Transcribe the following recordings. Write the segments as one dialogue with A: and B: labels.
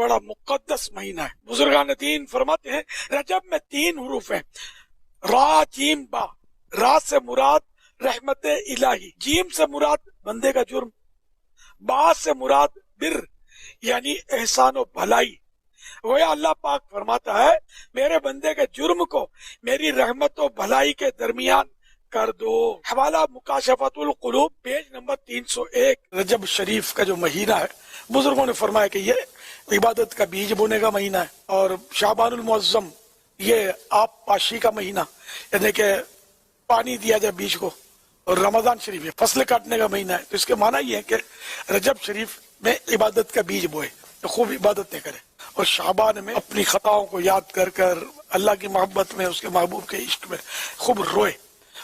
A: بڑا مقدس مہینہ ہے۔ بزرگان دین فرماتے ہیں رجب میں 3 حروف ہیں، را جیم با۔ را سے مراد رحمت الہی، جیم سے مراد بندے کا جرم، با سے مراد بر یعنی احسان و بھلائی۔ گویا اللہ پاک فرماتا ہے میرے بندے کے جرم کو میری رحمت و بھلائی کے درمیان کر دو۔ حوالہ مکاشفۃ القلوب پیج نمبر 301۔ رجب شریف کا جو مہینہ ہے بزرگوں نے فرمایا کہ یہ عبادت کا بیج بونے کا مہینہ ہے، اور شعبان المعظم یہ آپ پاشی کا مہینہ یعنی کہ پانی دیا جائے بیج کو، اور رمضان شریف یہ فصل کاٹنے کا مہینہ ہے۔ تو اس کے معنی یہ ہے کہ رجب شریف میں عبادت کا بیج بوئے تو خوب عبادتیں کرے، اور شعبان میں اپنی خطاؤں کو یاد کر کر اللہ کی محبت میں، اس کے محبوب کے عشق میں خوب روئے،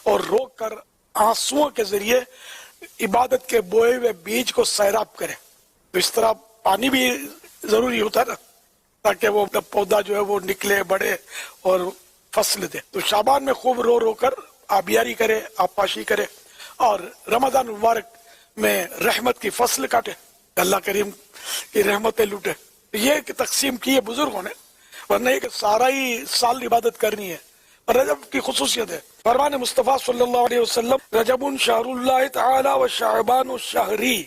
A: اور رو کر آنسوؤں کے ذریعے عبادت کے بوئے ہوئے بیج کو سیراب کرے۔ تو اس طرح پانی بھی ضروری ہوتا ہے نا، تاکہ وہ پودا جو ہے وہ نکلے، بڑھے اور فصل دے۔ تو شعبان میں خوب رو رو کر آبیاری کرے، آبپاشی کرے، اور رمضان مبارک میں رحمت کی فصل کاٹے، اللہ کریم کی رحمتیں لوٹے۔ یہ تقسیم کی ہے بزرگوں نے، ورنہ یہ کہ سارا ہی سال عبادت کرنی ہے۔ رجب کی خصوصیت ہے، فرمان مصطفیٰ صلی اللہ علیہ وسلم رجب شہر اللہ تعالی و شعبان شہری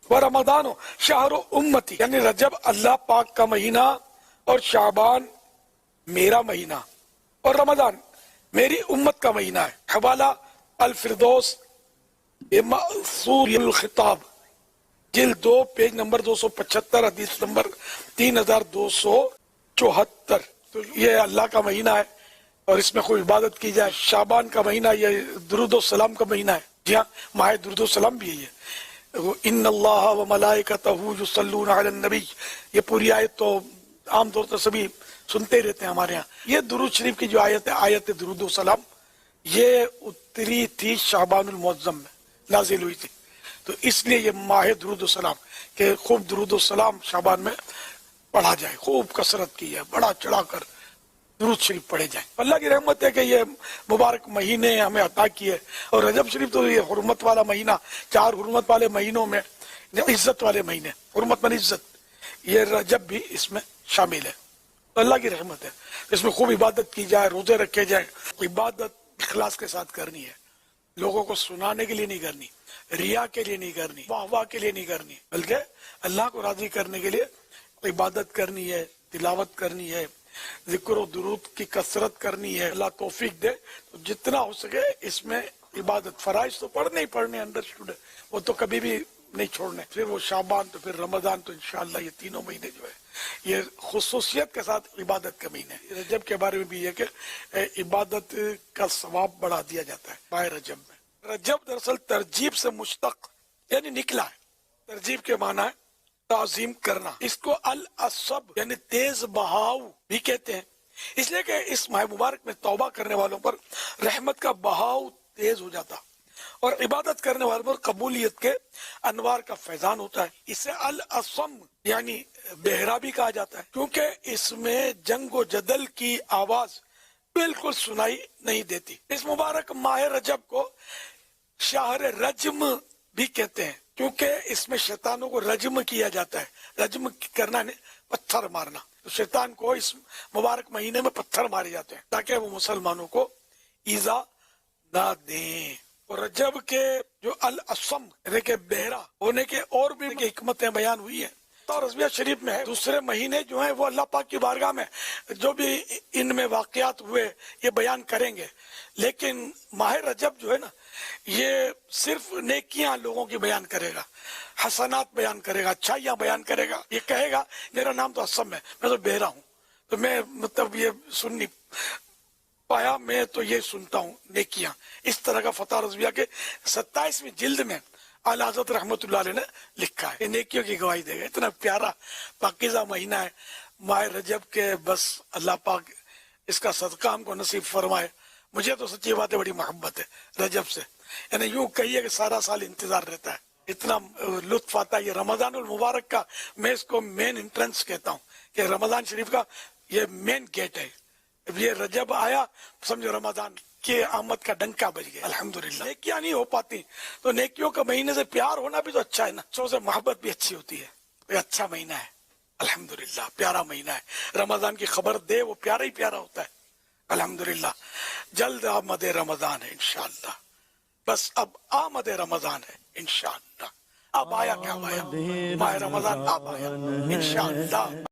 A: و رمضان شہر امتی، یعنی رجب اللہ پاک کا مہینہ اور شعبان میرا مہینہ اور رمضان میری امت کا مہینہ ہے۔ حوالہ الفردوس بمأثور الخطاب جلد 2 پیج نمبر 275 حدیث نمبر 3274۔ تو یہ اللہ کا مہینہ ہے اور اس میں کوئی عبادت کی جائے۔ شعبان کا مہینہ یہ درود و سلام کا مہینہ ہے، جی ہاں ماہ درود و سلام بھی ہے۔ ان اللہ و ملائکتہ یصلون علی النبی، یہ پوری آیت تو عام طور پر سبھی سنتے ہی رہتے ہیں ہمارے ہاں۔ یہ درود شریف کی جو آیت ہے، آیت درود و سلام، یہ اتری تھی شعبان المعظم میں، نازل ہوئی تھی۔ تو اس لیے یہ ماہ درود و سلام کہ خوب درود و سلام شعبان میں پڑھا جائے، خوب کثرت کی ہے، بڑا چڑھا کر درود شریف پڑھے جائیں۔ اللہ کی رحمت ہے کہ یہ مبارک مہینے ہمیں عطا کیے، اور رجب شریف تو یہ حرمت والا مہینہ، 4 حرمت والے مہینوں میں عزت والے مہینے، حرمت من عزت، یہ رجب بھی اس میں شامل ہے۔ تو اللہ کی رحمت ہے، اس میں خوب عبادت کی جائے، روزے رکھے جائیں۔ عبادت اخلاص کے ساتھ کرنی ہے، لوگوں کو سنانے کے لیے نہیں کرنی، ریا کے لیے نہیں کرنی، واہ واہ کے لیے نہیں کرنی، بلکہ اللہ کو راضی کرنے کے لیے عبادت کرنی ہے، تلاوت کرنی ہے، ذکر و درود کی کثرت کرنی ہے۔ اللہ توفیق دے تو جتنا ہو سکے اس میں عبادت، فرائض تو پڑھنے ہی پڑھنے، انڈرسٹوڈ ہے، وہ تو کبھی بھی نہیں چھوڑنے۔ پھر وہ شعبان، تو پھر رمضان، تو انشاءاللہ یہ تینوں مہینے جو ہے یہ خصوصیت کے ساتھ عبادت کا مہینہ ہے۔ رجب کے بارے میں بھی یہ کہ عبادت کا ثواب بڑھا دیا جاتا ہے ماہ رجب میں۔ رجب دراصل ترجیب سے مشتق یعنی نکلا ہے، ترجیب کے معنی ہے تعظیم کرنا۔ اس کو العصب یعنی تیز بہاؤ بھی کہتے ہیں، اس لیے کہ اس ماہ مبارک میں توبہ کرنے والوں پر رحمت کا بہاؤ تیز ہو جاتا، اور عبادت کرنے والوں پر قبولیت کے انوار کا فیضان ہوتا ہے۔ اسے العصم یعنی بہرا بھی کہا جاتا ہے، کیونکہ اس میں جنگ و جدل کی آواز بالکل سنائی نہیں دیتی۔ اس مبارک ماہ رجب کو شہر رجم بھی کہتے ہیں، کیونکہ اس میں شیطانوں کو رجم کیا جاتا ہے۔ رجم کرنا یعنی پتھر مارنا، تو شیطان کو اس مبارک مہینے میں پتھر مارے جاتے ہیں تاکہ وہ مسلمانوں کو ایذا نہ دیں۔ اور رجب کے جو العصم یعنی کہ بہرا ہونے کے اور بھی حکمتیں بیان ہوئی ہیں، تو رضویہ شریف میں ہے۔ دوسرے مہینے جو ہیں وہ اللہ پاک کی بارگاہ میں جو بھی ان میں واقعات ہوئے یہ بیان کریں گے، لیکن ماہ رجب جو ہے نا یہ صرف نیکیاں لوگوں کی بیان کرے گا، حسنات بیان کرے گا، اچھائیاں بیان کرے گا۔ یہ کہے گا میرا نام تو اسم ہے، میں تو بہرا ہوں، تو میں مطلب یہ سن نہیں پایا، میں تو یہ سنتا ہوں نیکیاں۔ اس طرح کا فتح رضویہ کے 27ویں جلد میں اعلیٰ حضرت رحمت اللہ علیہ نے لکھا ہے، یہ نیکیوں کی گواہی دے گا۔ اتنا پیارا پاکیزہ مہینہ ہے ماہ رجب کے، بس اللہ پاک اس کا صدقہ ہم کو نصیب فرمائے۔ مجھے تو سچی بات ہے بڑی محبت ہے رجب سے، یعنی یوں کہیے کہ سارا سال انتظار رہتا ہے، اتنا لطف آتا ہے۔ یہ رمضان المبارک کا میں اس کو مین انٹرنس کہتا ہوں، کہ رمضان شریف کا یہ مین گیٹ ہے۔ یہ رجب آیا سمجھو رمضان کی آمد کا ڈنکا بج گیا۔ الحمدللہ نیکیاں نہیں ہو پاتی، تو نیکیوں کا مہینے سے پیار ہونا بھی تو اچھا ہے نا، سو سے محبت بھی اچھی ہوتی ہے، یہ اچھا مہینہ ہے۔ الحمدللہ پیارا مہینہ ہے. رمضان کی خبر دے وہ پیارا ہی پیارا ہوتا ہے. الحمدللہ جلد آمد رمضان ہے انشاءاللہ. بس اب آمد رمضان ہے انشاءاللہ. اب آیا کیا آیا ماہ رمضان اب آیا انشاءاللہ.